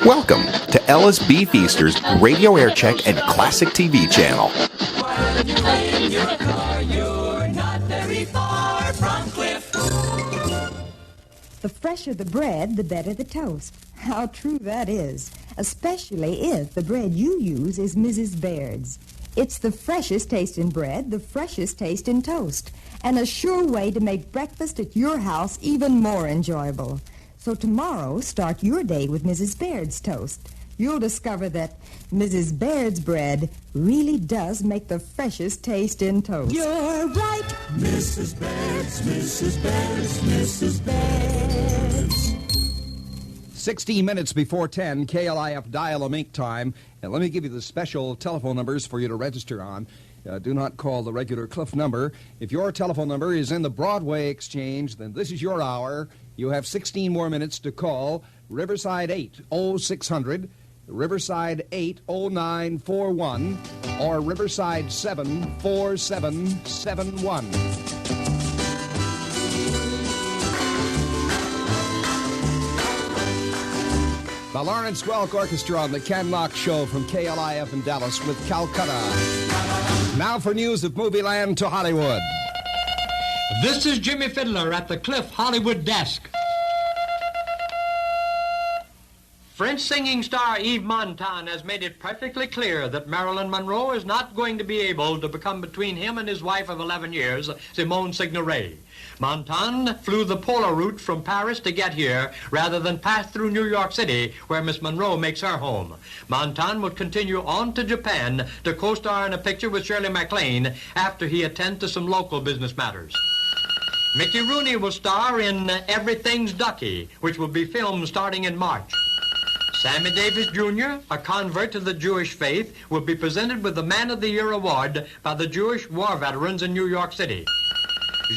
Welcome to LSB Feaster's Radio Aircheck and Classic TV channel. While you're in your car, you're not very far from KLIF. The fresher the bread, the better the toast. How true that is, especially if the bread you use is Mrs. Baird's. It's the freshest taste in bread, the freshest taste in toast, and a sure way to make breakfast at your house even more enjoyable. So tomorrow, start your day with Mrs. Baird's toast. You'll discover that Mrs. Baird's bread really does make the freshest taste in toast. You're right. Mrs. Baird's, Mrs. Baird's, Mrs. Baird's. 16 minutes before 10, KLIF Dial-A-Mink time. And let me give you the special telephone numbers for you to register on. Do not call the regular KLIF number. If your telephone number is in the Broadway Exchange, then this is your hour. You have 16 more minutes to call Riverside 8-0600, Riverside 8-0941, or Riverside 7-4771. The Lawrence Welk Orchestra on the Knox Show from KLIF in Dallas with Calcutta. Now for news of movie land to Hollywood. This is Jimmy Fiddler at the KLIF Hollywood desk. French singing star Yves Montand has made it perfectly clear that Marilyn Monroe is not going to be able to become between him and his wife of 11 years, Simone Signoret. Montand flew the polar route from Paris to get here rather than pass through New York City, where Miss Monroe makes her home. Montand will continue on to Japan to co-star in a picture with Shirley Maclaine after he attends to some local business matters. Mickey Rooney will star in Everything's Ducky, which will be filmed starting in March. Sammy Davis Jr., a convert to the Jewish faith, will be presented with the Man of the Year award by the Jewish war veterans in New York City.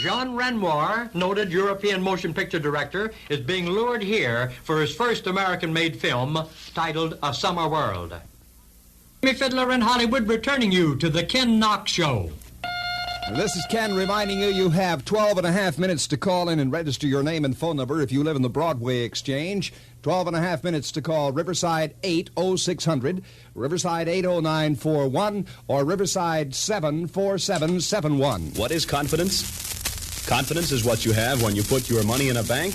Jean Renoir, noted European motion picture director, is being lured here for his first American-made film titled A Summer World. Jimmy Fiddler in Hollywood returning you to the Knox Show. This is Ken reminding you have 12 and a half minutes to call in and register your name and phone number if you live in the Broadway Exchange. 12 and a half minutes to call Riverside 8-0600, Riverside 8-0941, or Riverside 7-4771. What is confidence? Confidence is what you have when you put your money in a bank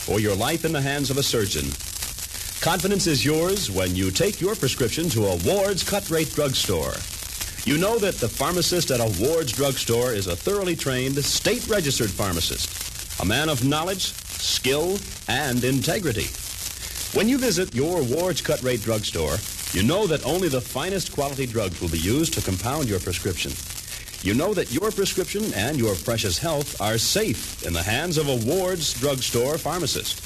or your life in the hands of a surgeon. Confidence is yours when you take your prescription to a Ward's Cut-Rate drugstore. You know that the pharmacist at a Ward's drugstore is a thoroughly trained, state-registered pharmacist, a man of knowledge, skill, and integrity. When you visit your Ward's Cut-Rate drugstore, you know that only the finest quality drugs will be used to compound your prescription. You know that your prescription and your precious health are safe in the hands of a Ward's drugstore pharmacist.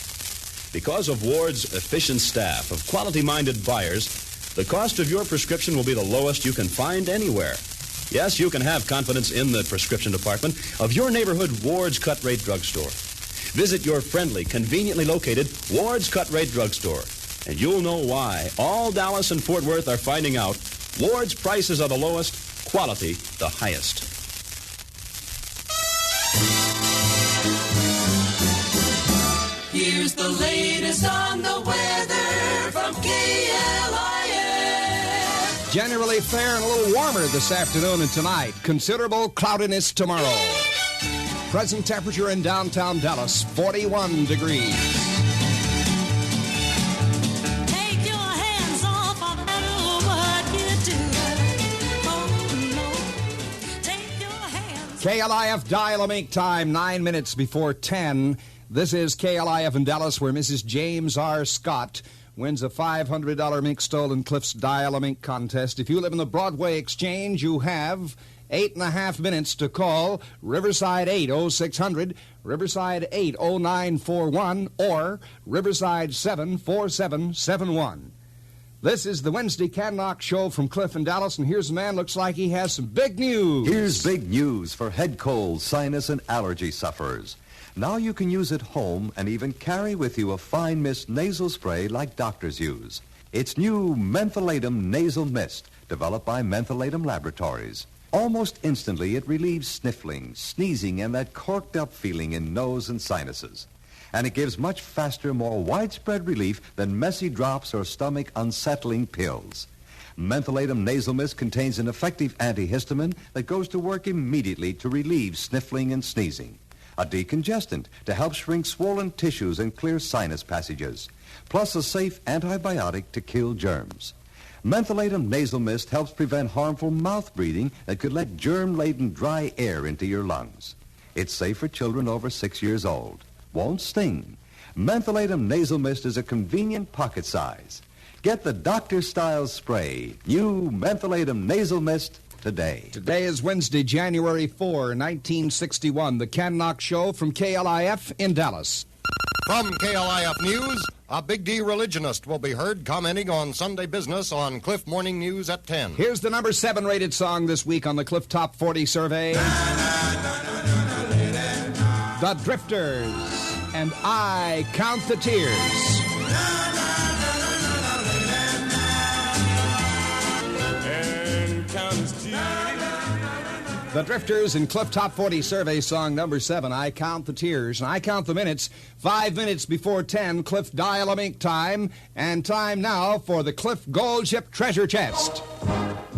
Because of Ward's efficient staff of quality-minded buyers, the cost of your prescription will be the lowest you can find anywhere. Yes, you can have confidence in the prescription department of your neighborhood Ward's Cut-Rate drugstore. Visit your friendly, conveniently located Ward's Cut-Rate drugstore, and you'll know why all Dallas and Fort Worth are finding out Ward's prices are the lowest, quality the highest. Here's the latest on the weather from KLIF. Generally fair and a little warmer this afternoon and tonight. Considerable cloudiness tomorrow. Present temperature in downtown Dallas, 41 degrees. Take your hands off, no matter what you do. Oh, no. Take your hands. KLIF Dial-A-Mink time, 9 minutes before 10. This is KLIF in Dallas, where Mrs. James R. Scott wins a $500 Mink Stolen Cliffs Dial-A-Mink contest. If you live in the Broadway Exchange, you have 8.5 minutes to call Riverside 8-0600, Riverside 8-0941, or Riverside 7-4771. This is the Wednesday Knox Show from KLIF in Dallas, and here's a man looks like he has some big news. Here's big news for head cold, sinus, and allergy sufferers. Now you can use at home and even carry with you a fine mist nasal spray like doctors use. It's new Mentholatum nasal mist, developed by Mentholatum Laboratories. Almost instantly, it relieves sniffling, sneezing, and that corked-up feeling in nose and sinuses. and it gives much faster, more widespread relief than messy drops or stomach unsettling pills. Mentholatum nasal mist contains an effective antihistamine that goes to work immediately to relieve sniffling and sneezing, a decongestant to help shrink swollen tissues and clear sinus passages, plus a safe antibiotic to kill germs. Mentholatum nasal mist helps prevent harmful mouth breathing that could let germ-laden dry air into your lungs. It's safe for children over 6 years old. Won't sting. Mentholatum nasal mist is a convenient pocket size. Get the doctor-style spray, new Mentholatum nasal mist, today. Today is Wednesday, January 4, 1961. The Knox Show from KLIF in Dallas. From KLIF News, a Big D religionist will be heard commenting on Sunday business on Cliff Morning News at 10. Here's the number 7 rated song this week on the Cliff Top 40 survey. The Drifters and I Count the Tears. The Drifters in Cliff Top 40 survey song number 7, I Count the Tears. And I count the minutes. 5 minutes before 10, Cliff Dial-A-Mink time. And time now for the Cliff Gold Chip Treasure Chest.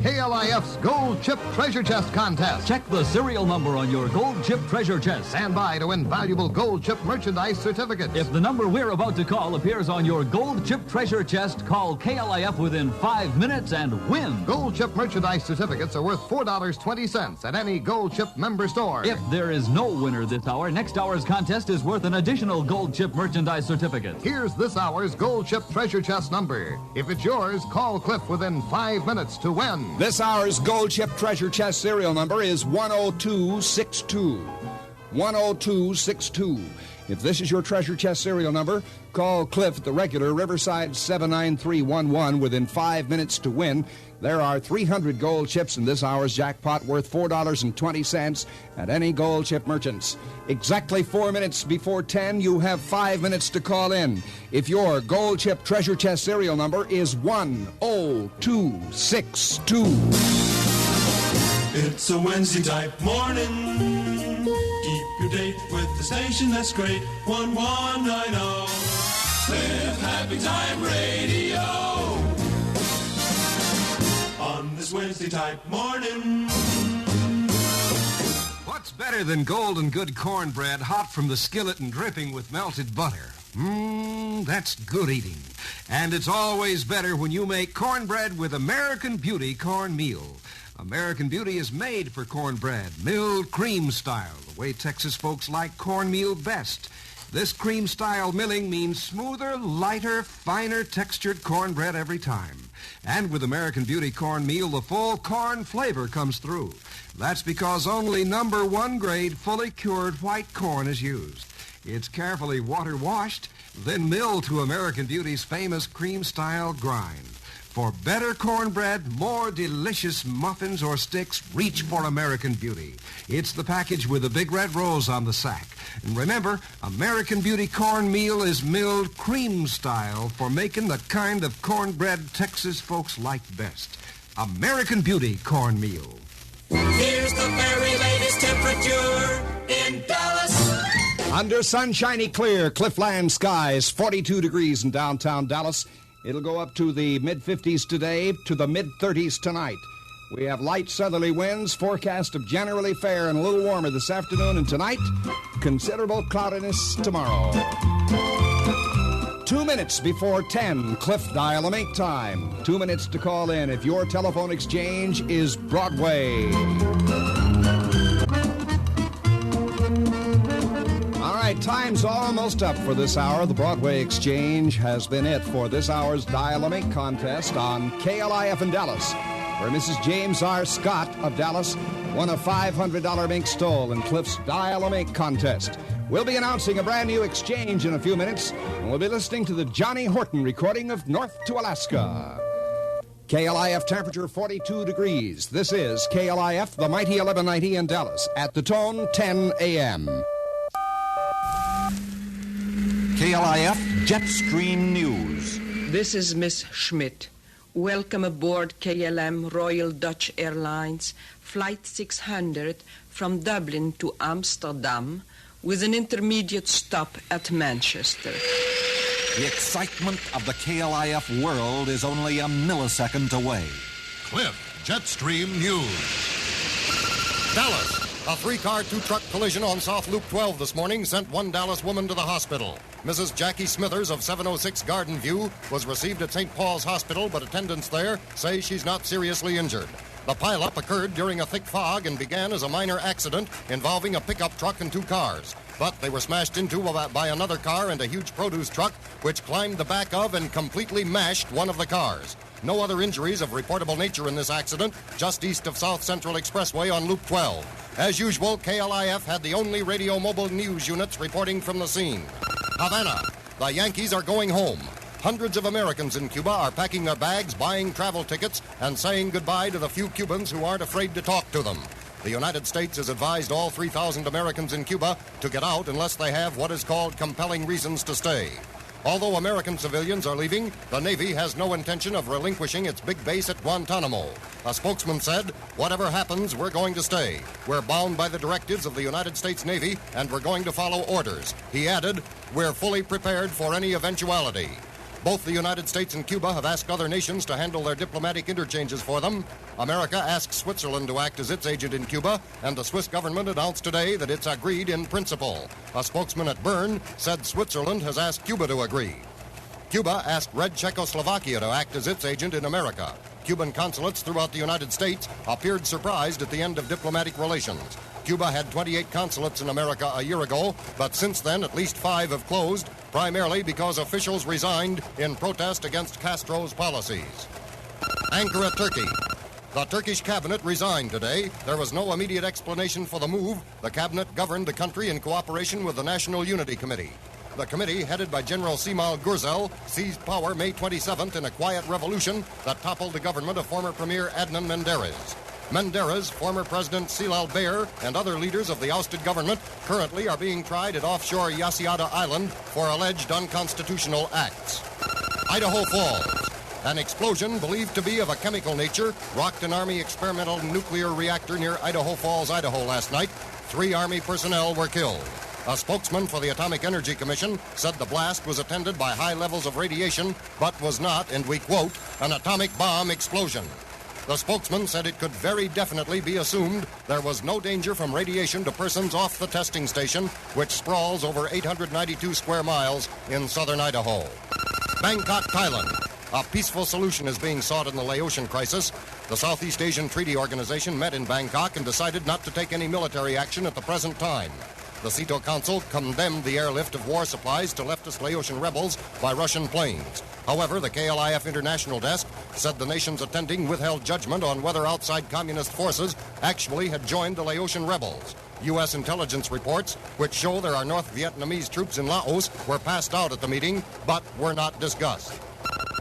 KLIF's Gold Chip Treasure Chest Contest. Check the serial number on your Gold Chip Treasure Chest. Stand by to win valuable Gold Chip merchandise certificates. If the number we're about to call appears on your Gold Chip Treasure Chest, call KLIF within 5 minutes and win. Gold Chip merchandise certificates are worth $4.20 at any Gold Chip member store. If there is no winner this hour, next hour's contest is worth an additional Gold Chip merchandise certificate. Here's this hour's Gold Chip Treasure Chest number. If it's yours, call Cliff within 5 minutes to win. This hour's Gold Chip Treasure Chest serial number is 10262. 10262. If this is your Treasure Chest serial number, call Cliff at the regular Riverside 79311 within 5 minutes to win. There are 300 gold chips in this hour's jackpot worth $4.20 at any Gold Chip merchants. Exactly 4 minutes before 10, you have 5 minutes to call in. If your Gold Chip Treasure Chest serial number is 10262. It's a Wednesday type morning. Keep your date with the station that's great. 1190. Cliff Happy Time Radio. On this Wednesday type morning. What's better than golden good cornbread hot from the skillet and dripping with melted butter? That's good eating. And it's always better when you make cornbread with American Beauty cornmeal. American Beauty is made for cornbread, milled cream style, the way Texas folks like cornmeal best. This cream-style milling means smoother, lighter, finer textured cornbread every time. And with American Beauty cornmeal, the full corn flavor comes through. That's because only number 1 grade fully cured white corn is used. It's carefully water-washed, then milled to American Beauty's famous cream-style grind. For better cornbread, more delicious muffins or sticks, reach for American Beauty. It's the package with the big red rose on the sack. And remember, American Beauty cornmeal is milled cream style for making the kind of cornbread Texas folks like best. American Beauty cornmeal. Here's the very latest temperature in Dallas. Under sunshiny clear Cliffland skies, 42 degrees in downtown Dallas. It'll go up to the mid-50s today, to the mid-30s tonight. We have light southerly winds, forecast of generally fair and a little warmer this afternoon and tonight. Considerable cloudiness tomorrow. 2 minutes before 10, Cliff Dial-A-Mink time. 2 minutes to call in if your telephone exchange is Broadway. All right, time's almost up for this hour. The Broadway Exchange has been it for this hour's Dial-A-Mink contest on KLIF in Dallas, where Mrs. James R. Scott of Dallas won a $500 mink stole in Cliff's Dial-A-Mink contest. We'll be announcing a brand new exchange in a few minutes, and we'll be listening to the Johnny Horton recording of North to Alaska. KLIF temperature 42 degrees. This is KLIF, the mighty 1190 in Dallas, at the tone 10 a.m. KLIF Jetstream News. This is Miss Schmidt. Welcome aboard KLM Royal Dutch Airlines, Flight 600 from Dublin to Amsterdam, with an intermediate stop at Manchester. The excitement of the KLIF world is only a millisecond away. Cliff Jetstream News. Dallas. A three-car, two-truck collision on South Loop 12 this morning sent one Dallas woman to the hospital. Mrs. Jackie Smithers of 706 Garden View was received at St. Paul's Hospital, but attendants there say she's not seriously injured. The pileup occurred during a thick fog and began as a minor accident involving a pickup truck and two cars. But they were smashed into by another car and a huge produce truck, which climbed the back of and completely mashed one of the cars. No other injuries of reportable nature in this accident, just east of South Central Expressway on Loop 12. As usual, KLIF had the only radio mobile news units reporting from the scene. Havana. The Yankees are going home. Hundreds of Americans in Cuba are packing their bags, buying travel tickets, and saying goodbye to the few Cubans who aren't afraid to talk to them. The United States has advised all 3,000 Americans in Cuba to get out unless they have what is called compelling reasons to stay. Although American civilians are leaving, the Navy has no intention of relinquishing its big base at Guantanamo. A spokesman said, "Whatever happens, we're going to stay. We're bound by the directives of the United States Navy, and we're going to follow orders." He added, "We're fully prepared for any eventuality." Both the United States and Cuba have asked other nations to handle their diplomatic interchanges for them. America asked Switzerland to act as its agent in Cuba, and the Swiss government announced today that it's agreed in principle. A spokesman at Bern said Switzerland has asked Cuba to agree. Cuba asked Red Czechoslovakia to act as its agent in America. Cuban consulates throughout the United States appeared surprised at the end of diplomatic relations. Cuba had 28 consulates in America a year ago, but since then at least 5 have closed, primarily because officials resigned in protest against Castro's policies. Ankara, Turkey. The Turkish cabinet resigned today. There was no immediate explanation for the move. The cabinet governed the country in cooperation with the National Unity Committee. The committee, headed by General Cemal Gürsel, seized power May 27th in a quiet revolution that toppled the government of former Premier Adnan Menderes. Menderes, former President Celal Bayar, and other leaders of the ousted government currently are being tried at offshore Yasiada Island for alleged unconstitutional acts. Idaho Falls. An explosion believed to be of a chemical nature rocked an Army experimental nuclear reactor near Idaho Falls, Idaho last night. 3 Army personnel were killed. A spokesman for the Atomic Energy Commission said the blast was attended by high levels of radiation, but was not, and we quote, an atomic bomb explosion. The spokesman said it could very definitely be assumed there was no danger from radiation to persons off the testing station, which sprawls over 892 square miles in southern Idaho. Bangkok, Thailand. A peaceful solution is being sought in the Laotian Crisis. The Southeast Asian Treaty Organization met in Bangkok and decided not to take any military action at the present time. The SEATO Council condemned the airlift of war supplies to leftist Laotian rebels by Russian planes. However, the KLIF International Desk said the nations attending withheld judgment on whether outside communist forces actually had joined the Laotian rebels. U.S. intelligence reports, which show there are North Vietnamese troops in Laos, were passed out at the meeting, but were not discussed.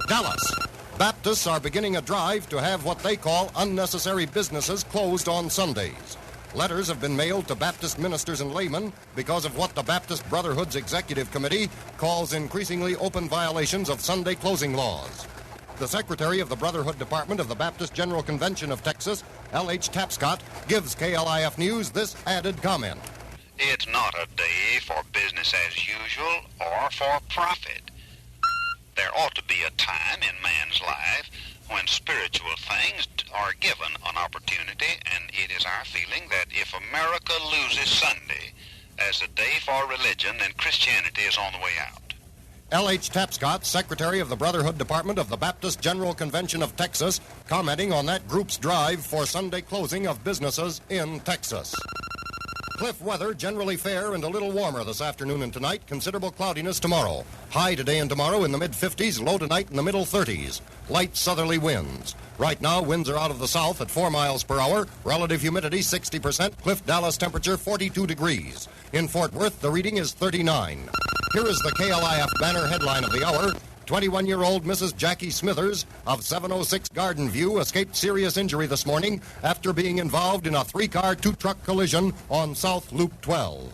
Dallas. Baptists are beginning a drive to have what they call unnecessary businesses closed on Sundays. Letters have been mailed to Baptist ministers and laymen because of what the Baptist Brotherhood's Executive Committee calls increasingly open violations of Sunday closing laws. The Secretary of the Brotherhood Department of the Baptist General Convention of Texas, L.H. Tapscott, gives KLIF News this added comment. It's not a day for business as usual or for profit. There ought to be a time in man's life when spiritual things are given an opportunity, and it is our feeling that if America loses Sunday as a day for religion, then Christianity is on the way out. L.H. Tapscott, Secretary of the Brotherhood Department of the Baptist General Convention of Texas, commenting on that group's drive for Sunday closing of businesses in Texas. Cliff weather, generally fair and a little warmer this afternoon and tonight. Considerable cloudiness tomorrow. High today and tomorrow in the mid-50s, low tonight in the middle 30s. Light southerly winds. Right now, winds are out of the south at 4 miles per hour. Relative humidity 60%. Cliff, Dallas temperature 42 degrees. In Fort Worth, the reading is 39. Here is the KLIF banner headline of the hour. 21-year-old Mrs. Jackie Smithers of 706 Garden View escaped serious injury this morning after being involved in a 3-car, 2-truck collision on South Loop 12.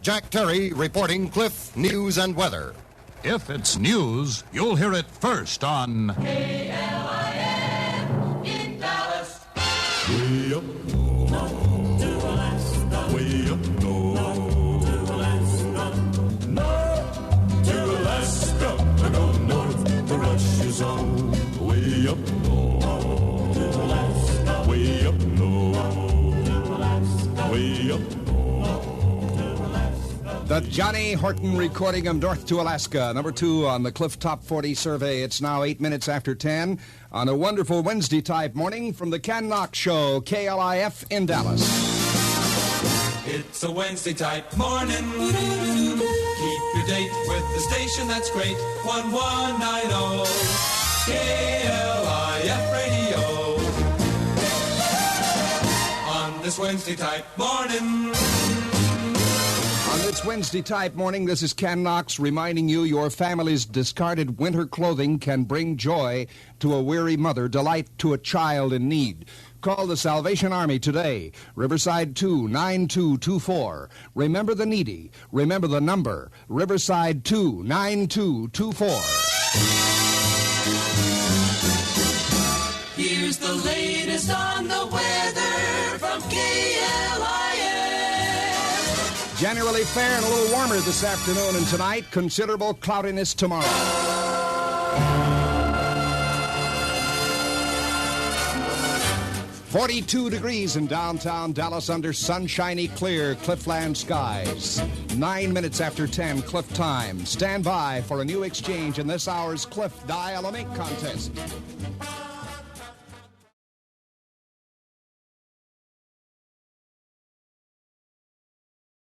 Jack Terry reporting Cliff News and Weather. If it's news, you'll hear it first on KLIF in Dallas. Way up north to Alaska. Way up north to Alaska. Way up north. Way up north. Way up The Johnny Horton recording of North to Alaska, number 2 on the Cliff Top 40 survey. It's now 8 minutes after 10 on a wonderful Wednesday-type morning from the Knox Show, KLIF in Dallas. It's a Wednesday-type morning. Keep your date with the station that's great. 1190 KLIF Radio. On this Wednesday-type morning. On this Wednesday-type morning, this is Ken Knox reminding you your family's discarded winter clothing can bring joy to a weary mother, delight to a child in need. Call the Salvation Army today. Riverside 29224. Remember the needy. Remember the number. Riverside 29224. Here's the latest on the weather from KLIF. Generally fair and a little warmer this afternoon and tonight. Considerable cloudiness tomorrow. 42 degrees in downtown Dallas under sunshiny, clear Cliffland skies. 9 minutes after 10, Cliff time. Stand by for a new exchange in this hour's Cliff Dial-A-Mink contest.